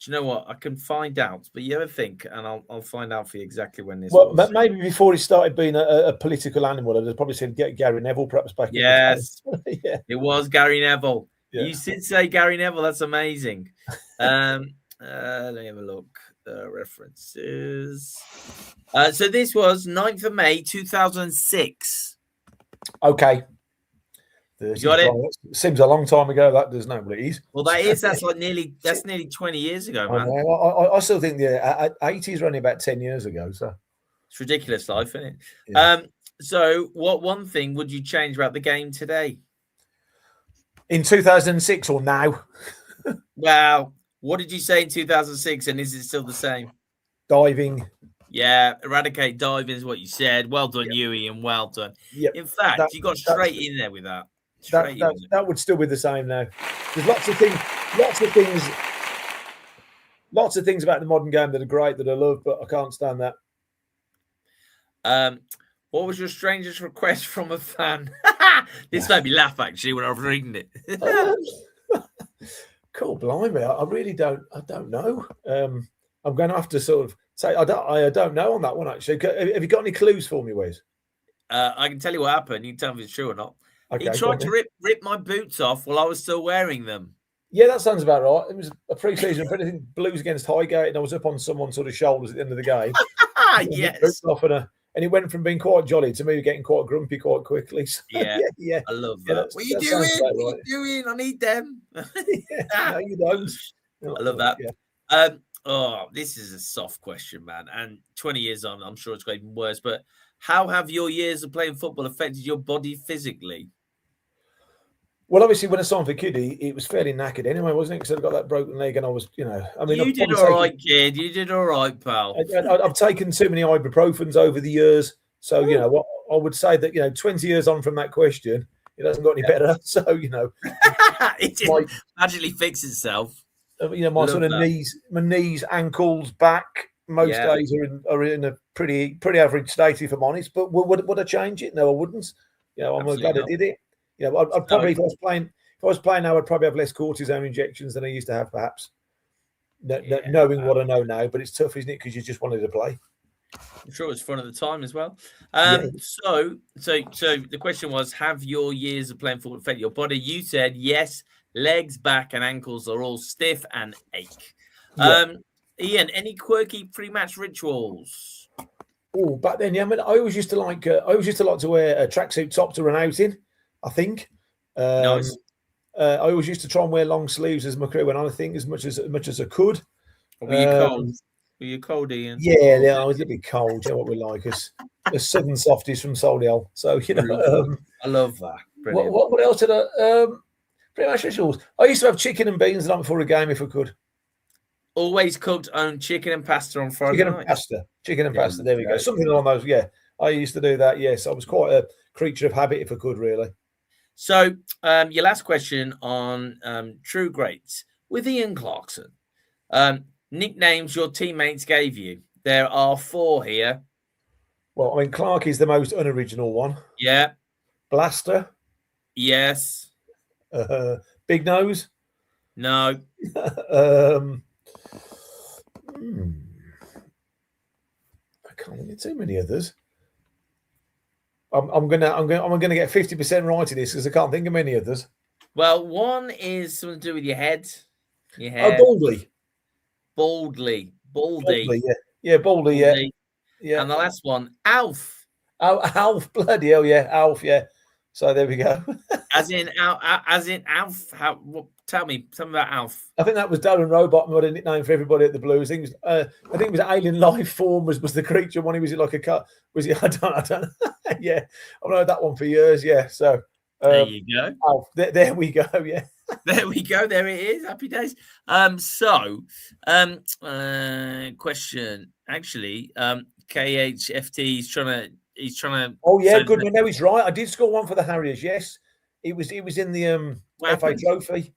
Do you know what? I can find out, but you ever think, and I'll find out for you exactly when this was. Well, maybe before he started being a political animal, I'd probably said Gary Neville, perhaps back. Yes, yeah, it was Gary Neville. Yeah. You did say Gary Neville. That's amazing. Let me have a look. References. So this was 9th of May, 2006. Okay. You got it? Seems a long time ago. That does not, but it is. Well, that's like nearly 20 years ago, man. I still think the 80s were only about 10 years ago. So it's ridiculous life, isn't it? Yeah. So what one thing would you change about the game today? In 2006 or now? Wow. What did you say in 2006, and is it still the same? Diving. Yeah, eradicate diving is what you said. Well done, Ian. Well done. Yep. In fact, you got straight in there with that. That would still be the same now. There's lots of things about the modern game that are great that I love, but I can't stand that. What was your strangest request from a fan? This made me laugh actually when I was reading it. Cool, blimey! I really don't. I don't know. I'm going to have to sort of say I don't know on that one actually. Have you got any clues for me, Wes? I can tell you what happened. You can tell me if it's true or not. Okay, he tried to rip my boots off while I was still wearing them. Yeah, that sounds about right. It was a pre-season, but I think Blues against Highgate, and I was up on someone's sort of shoulders at the end of the game. Yes. And it went from being quite jolly to me getting quite grumpy quite quickly. So, yeah. I love that. What are you doing? What are you doing? I need them. No, you don't. I love that. Yeah. This is a soft question, man. And 20 years on, I'm sure it's got even worse. But how have your years of playing football affected your body physically? Well, obviously, when I signed for Kiddie, it was fairly knackered anyway, wasn't it? Because I got that broken leg, and I was, I mean, You did all right, kid. You did all right, pal. I've taken too many ibuprofens over the years, so what I would say that 20 years on from that question, it hasn't got any better. So it didn't magically fix itself. My sort of my knees, ankles, back. Most days are in a pretty average state, if I'm honest. But would I change it? No, I wouldn't. I'm glad I did it. I'd probably, if I was playing now, I'd probably have less cortisone injections than I used to have, perhaps. Knowing what I know now, but it's tough, isn't it? Because you just wanted to play. I'm sure it was fun at the time as well. So the question was: have your years of playing football affected your body? You said yes. Legs, back, and ankles are all stiff and ache. Ian, any quirky pre-match rituals? Oh, back then, I mean, I always used to like to wear a tracksuit top to run out in. I think. Nice. I always used to try and wear long sleeves as my career went on. I think as much as I could. Were you cold? Were you cold, Ian? Yeah, I was a little bit cold. You know what we like as southern softies from Solihull. So I love that. What else did I? Pretty much rituals. I used to have chicken and beans the night before a game if I could. Always cooked own chicken and pasta on Friday night. Chicken and pasta. There we go. Something along those. Yeah, I used to do that. Yes, I was quite a creature of habit if I could, really. So, your last question on True Greats with Ian Clarkson. Nicknames your teammates gave you. There are 4 here. Well, I mean, Clark is the most unoriginal one. Yeah. Blaster. Yes. Big Nose. No. I can't think of too many others. I'm gonna get 50% right in this because I can't think of many others. Well, one is something to do with your head. Oh, Baldy. Yeah, Baldy. Yeah. And the last one, Alf. Oh, Alf, bloody hell, yeah, Alf, yeah. So there we go. as in Alf. Tell me about Alf. I think that was Darren Rowbottom had a nickname for everybody at the Blues. I think it was Alien Life Form was the creature one. He was like a cut. Was he? I don't know. Yeah, I've known that one for years. Yeah, so there you go. Alf, there we go. Yeah. There we go. There it is. Happy days. Question. Actually, KHFT is he's trying to. Oh yeah, good. No, he's right. I did score one for the Harriers. Yes, it was in the FA Trophy.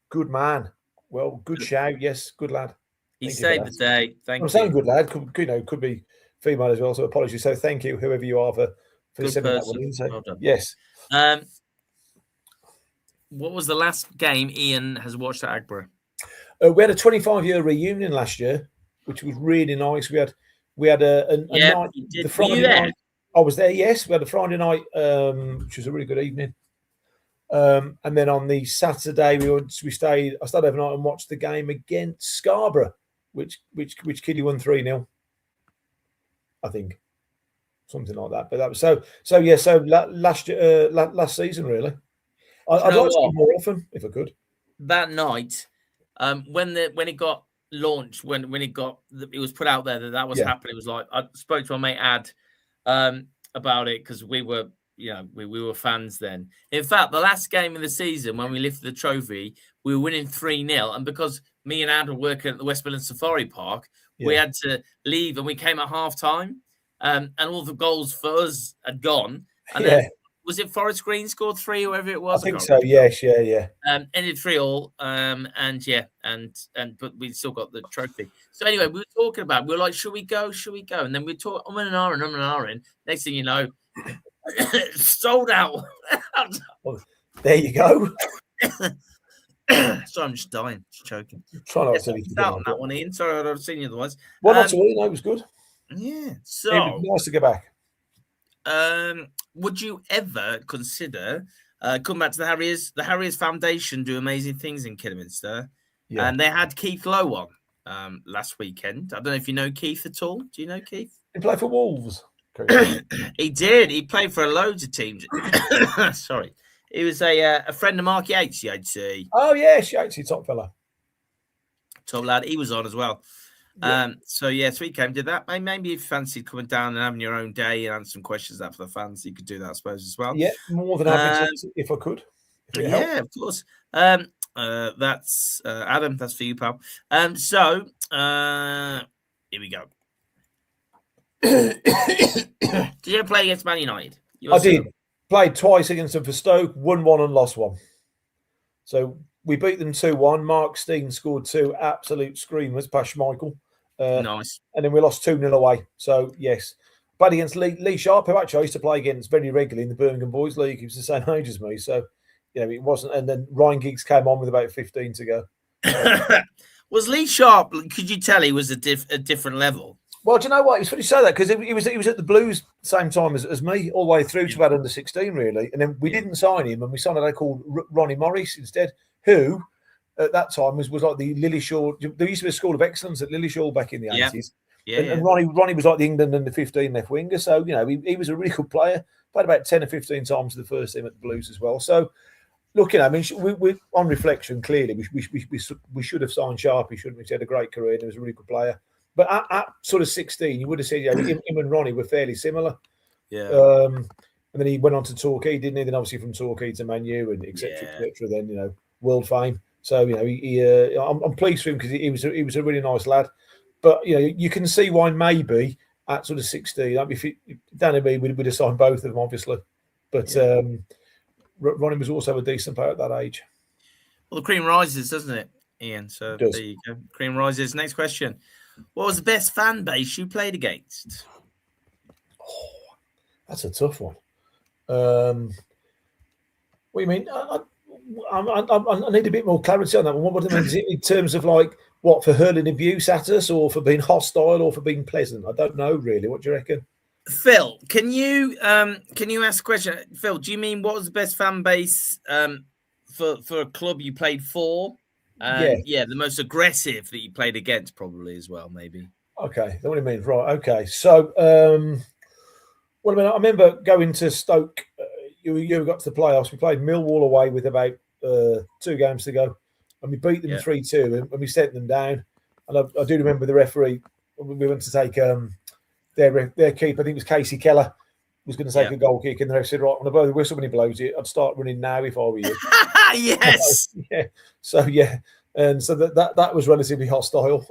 Good man. Well, good shout. Yes, good lad. He saved the day. Thank you. I'm saying good lad. Could be female as well. So apologies. So thank you, whoever you are, for sending that one in. So, well done. Yes. What was the last game Ian has watched at Agborough? We had a 25-year reunion last year, which was really nice. We had a night. The Friday night. I was there. Yes, we had a Friday night, which was a really good evening. And then on the Saturday, I stayed overnight and watched the game against Scarborough, which Kiddie won 3-0. I think something like that. But that was so last season really. I'd like to go more often if I could. That night, when it got launched, when it was put out there that was happening, it was like I spoke to my mate Ad about it because we were fans then. In fact, the last game of the season when we lifted the trophy, we were winning 3-0, and because me and Ad were working at the West Midlands Safari Park, we had to leave, and we came at half time, and all the goals for us had gone, and then. Was it Forest Green scored 3, whoever it was? I think so. Yes, yeah. Ended 3-3, but we still got the trophy. So anyway, we were talking about. We were like, "Should we go? Should we go?" And then we talk. I'm an hour in. Next thing you know, sold out. Well, there you go. Sorry, I'm just dying, just choking. Try not to out on that one, Ian. Sorry, I've seen you otherwise. Well, not to worry. No, it was good. Yeah. So it was nice to get back. Would you ever consider coming back to the Harriers? The Harriers Foundation do amazing things in Kidderminster, and they had Keith Lowe on last weekend. I don't know if you know Keith at all. Do you know Keith? He played for Wolves. He did. He played for loads of teams. Sorry, he was a friend of Mark Yates. I'd say. Oh yes, Yates, top fella, top lad. He was on as well. So Sweet Game did that. Maybe if you fancied coming down and having your own day and answering questions out for the fans, you could do that, I suppose, as well. Yeah, more than happy to, if I could. Yeah, of course. That's Adam. That's for you, pal. So here we go. Did you ever play against Man United? I did. Played twice against them for Stoke, won one and lost one. So we beat them 2-1. Mark Steen scored 2 absolute screamers past Schmeichel. Nice. And then we lost 2-0 away. So, yes. Played against Lee Sharp, who actually I used to play against very regularly in the Birmingham Boys League. He was the same age as me. So, it wasn't. And then Ryan Giggs came on with about 15 to go. Was Lee Sharp, could you tell he was a different level? Well, do you know what? It's funny you say that because he was at the Blues same time as me, all the way through to about under 16, really. And then we didn't sign him, and we signed a guy called Ronnie Morris instead, who at that time was like the Lillishall. There used to be a school of excellence at Lillishall back in the 80s. And Ronnie was like the England under 15 left winger. So, he was a really good player. Played about 10 or 15 times for the first team at the Blues as well. So, look, I mean, we on reflection, clearly, we should have signed Sharpie, shouldn't we? He had a great career and he was a really good player. But at sort of 16, you would have said, him and Ronnie were fairly similar. Yeah. And then he went on to Torquay, didn't he? Then obviously from Torquay to Man U and et cetera, then, world fame. So, I'm pleased for him because he was a really nice lad. But, you can see why maybe at sort of 16, if Danny B would have signed both of them, obviously. But Ronnie was also a decent player at that age. Well, the cream rises, doesn't it, Ian? So there you go. Cream rises. Next question. What was the best fan base you played against? Oh, that's a tough one. What do you mean? I need a bit more clarity on that one. What do you mean in terms of what, for hurling abuse at us or for being hostile or for being pleasant? I don't know really. What do you reckon? Phil, can you ask a question? Phil, do you mean what was the best fan base for a club you played for? The most aggressive that you played against, probably as well, maybe. Okay, what do you mean? Right, okay. So, I remember going to Stoke. You got to the playoffs. We played Millwall away with about 2 games to go, and we beat them 3-2, and we sent them down. And I do remember the referee. We went to take their keeper. I think it was Casey Keller. Was going to take a goal kick, and the ref said, "Right, when I blow the whistle when he blows it, I'd start running now if I were you." Yes. And so that was relatively hostile.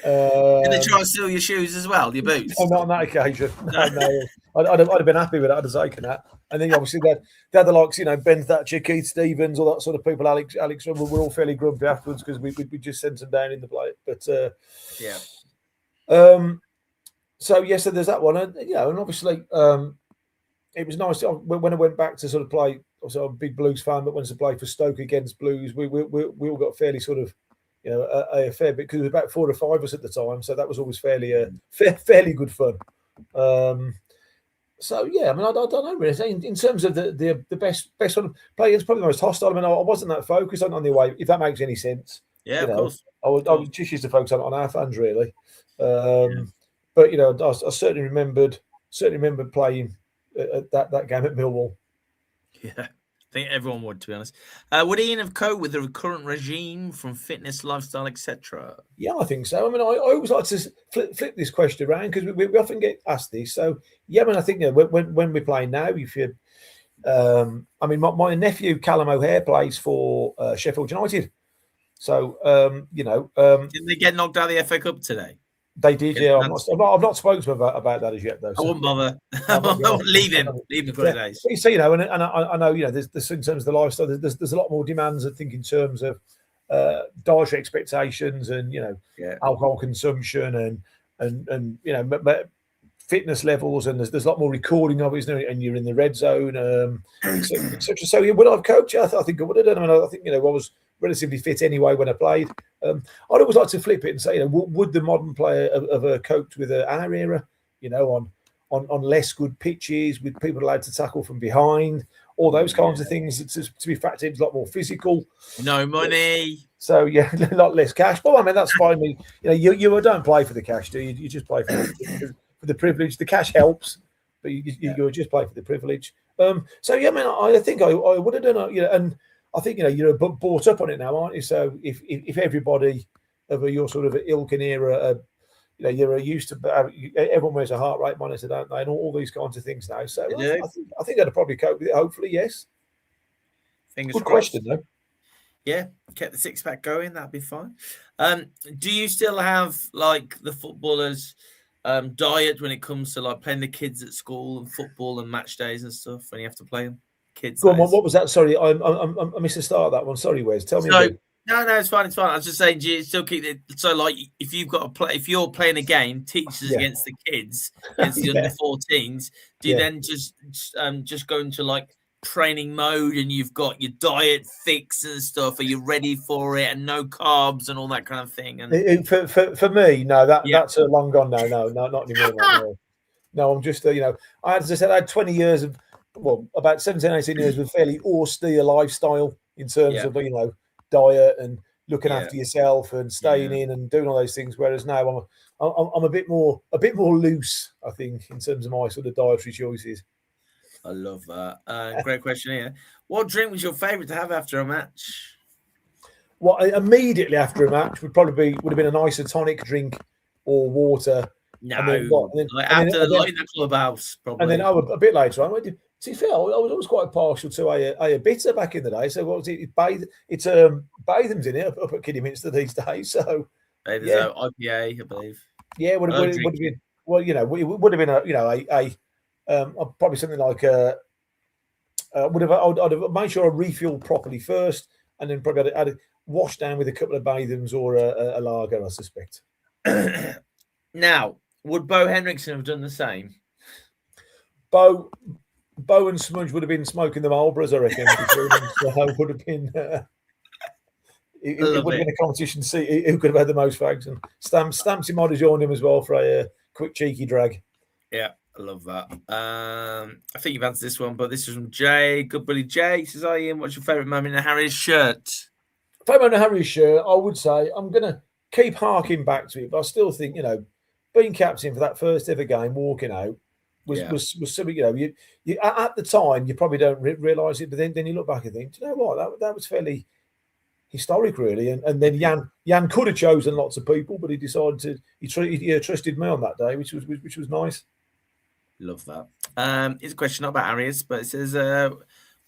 Did they try and steal your shoes as well, your boots? Oh, not on that occasion. No. I'd have been happy with that. I'd have taken that. And then obviously they had the likes, Ben Thatcher, Keith Stevens, all that sort of people. Alex, we're all fairly grumpy afterwards because we just sent them down in the play. But so there's that one, and obviously it was nice when I went back to sort of play. Also, I'm a big Blues fan, but when to play for Stoke against Blues, we all got fairly sort of a fair bit because there was about 4 or 5 of us at the time, so that was always fairly fairly good fun. So I mean, I don't know really. In terms of the best sort of play, it's probably the most hostile. I mean, I wasn't that focused on the away, if that makes any sense. Yeah, of course. I was just used to focus on our fans really. But I certainly remembered playing that game at Millwall. Yeah, I think everyone would, to be honest. Would Ian have coped with the current regime from fitness, lifestyle, etc.? Yeah, I think so. I mean, I always like to flip this question around because we often get asked this. So, I mean, I think when we're playing now, if you, I mean, my nephew Callum O'Hare plays for Sheffield United. So, didn't they get knocked out of the FA Cup today? They did, yeah. I've not spoken to him about that as yet, though. I won't bother. Leave him for the days. So, and I know, there's in terms of the lifestyle, there's a lot more demands, I think, in terms of dietary expectations and, alcohol consumption and fitness levels, and there's a lot more recording of it, isn't there? And you're in the red zone, etc. So, would I have coached? I think I would have done. I mean, I think, I was relatively fit anyway when I played. I'd always like to flip it and say, would the modern player have coped with our era, on less good pitches, with people allowed to tackle from behind, all those kinds of things to be factored, a lot more physical. No money. So, a lot less cash. Well, I mean, that's fine. You don't play for the cash, do you? You just play for the privilege. The cash helps, but you just play for the privilege. I mean, I think I would have done, and I think, you're bought up on it now, aren't you? So if everybody, your sort of ilk and era. You're used to everyone wears a heart rate monitor, don't they, and all these kinds of things now. So I think I'd probably cope with it. Hopefully, yes. Fingers Good crossed. question, though. Yeah, kept the six-pack going. That'd be fine. Do you still have like the footballers' diet when it comes to like playing the kids at school and football and match days and stuff when you have to play them? Kids. Go on, what was that? Sorry, I missed the start of that one. Sorry, Wes. Tell me again. No, it's fine. It's fine. I was just saying, do you still keep it? So, like, if you've got to play, if you're playing a game, teachers against the kids, against the under 14s, do you then just go into like training mode and you've got your diet fixed and stuff? Are you ready for it and no carbs and all that kind of thing? And for me, no, that's a long gone now. No, not anymore. No, I'm just as I said, I had 20 years of about 17, 18 years with fairly austere lifestyle in terms of diet and looking after yourself and staying in and doing all those things. Whereas now I'm a bit more loose, I think, in terms of my sort of dietary choices. I love that. Great question here. What drink was your favourite to have after a match? Well, immediately after a match would have been an isotonic drink or water. No, after the clubhouse, probably. And then a bit later on, to be fair, I was always quite partial to a bitter back in the day. So what was it? It's Batham's in it up at Kidderminster these days. So IPA, I believe. Yeah, would have been. Well, it would have been probably something like I'd have made sure I refueled properly first, and then probably I'd washed down with a couple of Bathams or a lager, I suspect. Now, would Bo Henriksen have done the same? Bo and Smudge would have been smoking the Marlboros, I reckon. So it would have been. It would have been a competition to see who could have had the most fags, and Stampsy might have joined him as well for a quick cheeky drag. Yeah, I love that. I think you've answered this one, but this is from Jay. Good buddy Jay says, Ian, what's your favourite moment in a Harriers shirt? Favourite in a Harriers shirt, I would say I'm going to keep harking back to it, but I still think being captain for that first ever game, walking out was something. You at the time you probably don't realise it, but then you look back and think, do you know what, that was fairly historic, really. And then Jan could have chosen lots of people, but he decided to. He trusted me on that day, which was nice. Love that. It's a question not about Harriers, but it says,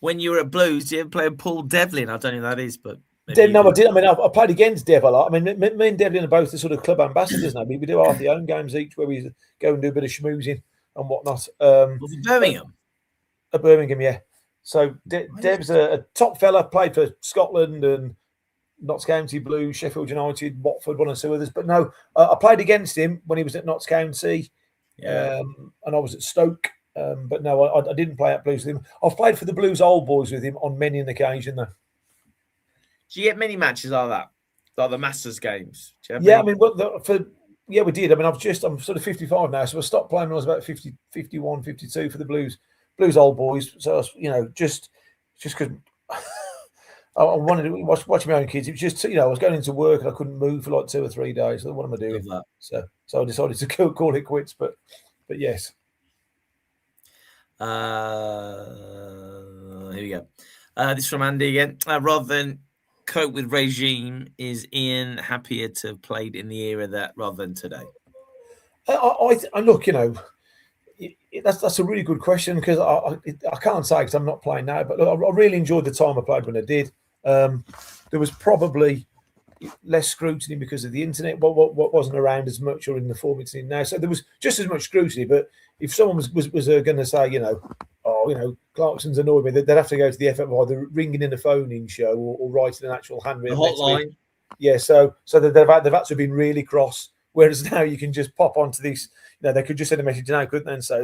when you were at Blues, did you ever play with Paul Devlin? I don't know who that is, but I did. I mean, I played against Dev a lot. I mean, me and Devlin are both the sort of club ambassadors now. We do half the own games each, where we go and do a bit of schmoozing and whatnot. Was it Birmingham? At Birmingham, yeah. So Dev's a top fella, played for Scotland and Notts County Blues, Sheffield United, Watford, one or two others. But no, I played against him when he was at Notts County, and I was at Stoke. But no, I didn't play at Blues with him. I've played for the Blues Old Boys with him on many an occasion, though. Do you get many matches like that, like the Masters games? I mean, we did. I mean, I'm sort of 55 now, so I stopped playing when I was about 50, 51, 52 for the Blues Old Boys. So just because I wanted to watch my own kids. It was just I was going into work and I couldn't move for like 2 or 3 days. So what am I doing? So I decided to call it quits. But yes. Here we go. This is from Andy again. Rather than cope with regime, is Ian happier to have played in the era that rather than today? I look, that's a really good question, because I can't say because I'm not playing now, but look, I really enjoyed the time I played when I did. There was probably less scrutiny because of the internet. What wasn't around as much or in the form it's in now, so there was just as much scrutiny. But if someone was going to say, Clarkson's annoyed me, they'd have to go to the effort of either ringing in a phone-in show or writing an actual handwritten hotline. Yeah, so they've had to have been really cross. Whereas now you can just pop onto these. They could just send a message now, couldn't they? And say,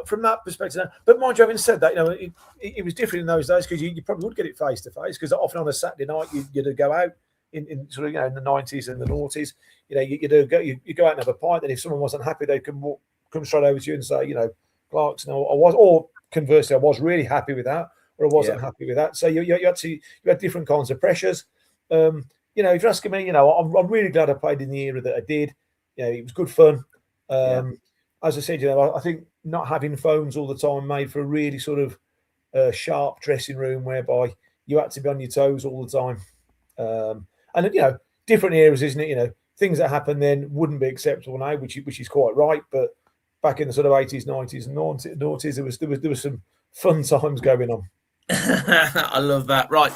from that perspective. But mind you, having said that, it was different in those days, because you probably would get it face to face, because often on a Saturday night you'd go out in sort of in the 90s and the noughties. You go out and have a pint, and if someone wasn't happy, they come straight over to you and say, Clarkson, or conversely, I was really happy with that, or I wasn't happy with that. So you had different kinds of pressures. If you're asking me, I'm really glad I played in the era that I did. It was good fun. As I said, I think not having phones all the time made for a really sort of sharp dressing room, whereby you had to be on your toes all the time. And different eras, isn't it? Things that happen then wouldn't be acceptable now, which is quite right. But back in the sort of 80s, 90s, and noughties, there was some fun times going on. I love that. Right.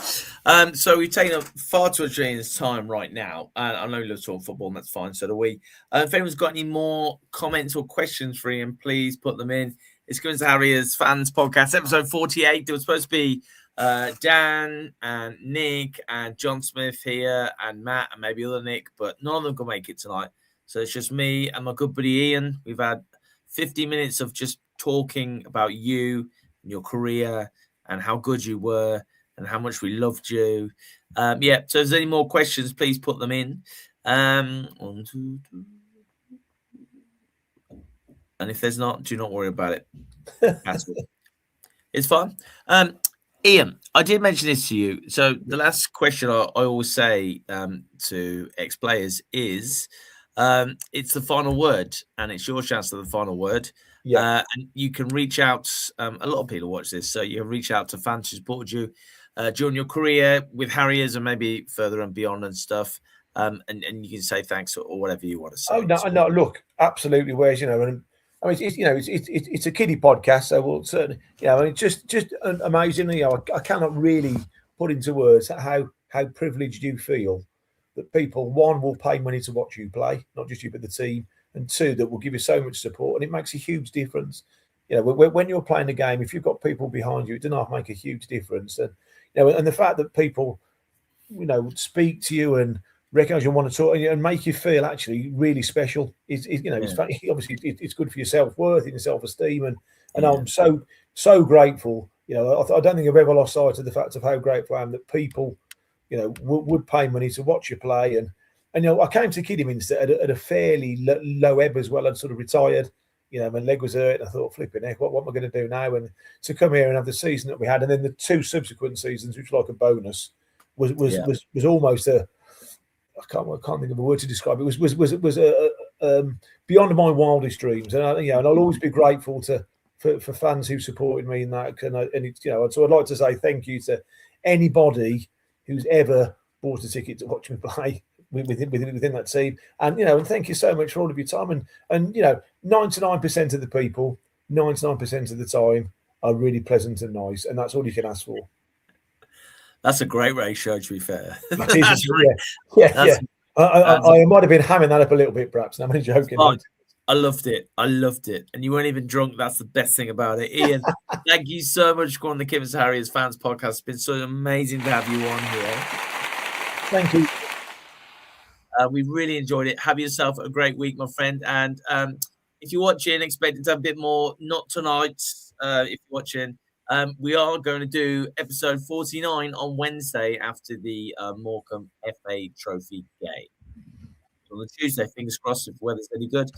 So we've taken up far too much of time right now. I know you love talking football, and that's fine. So do we. If anyone's got any more comments or questions for Ian, please put them in. It's Kidderminster Harriers Fans Podcast, episode 48. There was supposed to be Dan and Nick and John Smith here and Matt and maybe other Nick, but none of them can make it tonight. So it's just me and my good buddy Ian. We've had 50 minutes of just talking about you and your career and how good you were and how much we loved you. So if there's any more questions, please put them in. 1, 2, 3. And if there's not, do not worry about it. That's it. It's fine. Ian, I did mention this to you. So the last question I always say to ex-players is, it's the final word, and it's your chance to the final word. Yeah. And you can reach out. A lot of people watch this, so you can reach out to fans who supported you during your career with Harriers and maybe further and beyond and stuff. And you can say thanks or whatever you want to say. Oh no, look, absolutely. Whereas and I mean, it's a kiddie podcast, so we'll certainly, just amazingly, I cannot really put into words how privileged you feel that people, one, will pay money to watch you play, not just you but the team, and two, that will give you so much support, and it makes a huge difference. When you're playing a game, if you've got people behind you, it does not make a huge difference, and and the fact that people, speak to you and recognise you want to talk and make you feel actually really special. It's obviously it's good for your self-worth and your self-esteem, and I'm so grateful. I don't think I've ever lost sight of the fact of how grateful I am that people, would pay money to watch you play. And I came to Kidderminster at a fairly low ebb as well. I'd sort of retired. My leg was hurt, and I thought, flipping heck, what am I going to do now? And to come here and have the season that we had, and then the 2 subsequent seasons, which was like a bonus, was almost a, I can't think of a word to describe it. Was beyond my wildest dreams, and and I'll always be grateful for fans who supported me in that. So I'd like to say thank you to anybody who's ever bought a ticket to watch me play within that team, and thank you so much for all of your time. And 99% of the people, 99% of the time, are really pleasant and nice, and that's all you can ask for. That's a great ratio, to be fair. I might have been hamming that up a little bit, perhaps. I'm only joking. I loved it. And you weren't even drunk. That's the best thing about it. Ian, thank you so much for on the Kidderminster Harriers Fans Podcast. It's been so amazing to have you on here. Thank you. We really enjoyed it. Have yourself a great week, my friend. And if you're watching, expect to have a bit more. Not tonight, if you're watching. We are going to do episode 49 on Wednesday after the Morecambe FA Trophy game. On the Tuesday, fingers crossed if the weather's any good.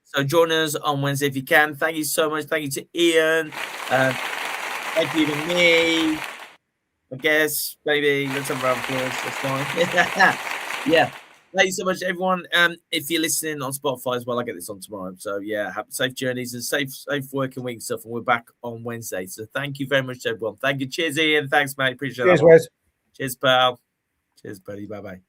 So join us on Wednesday if you can. Thank you so much. Thank you to Ian. Thank you to me. I guess maybe let's have a round of applause. That's fine. Yeah. Thank you so much, everyone. If you're listening on Spotify as well, I get this on tomorrow. So have safe journeys and safe working week stuff. And we're back on Wednesday. So thank you very much, everyone. Thank you. Cheers, Ian. Thanks, mate. Appreciate it. Cheers, Wes. Cheers, pal. Cheers, buddy. Bye-bye.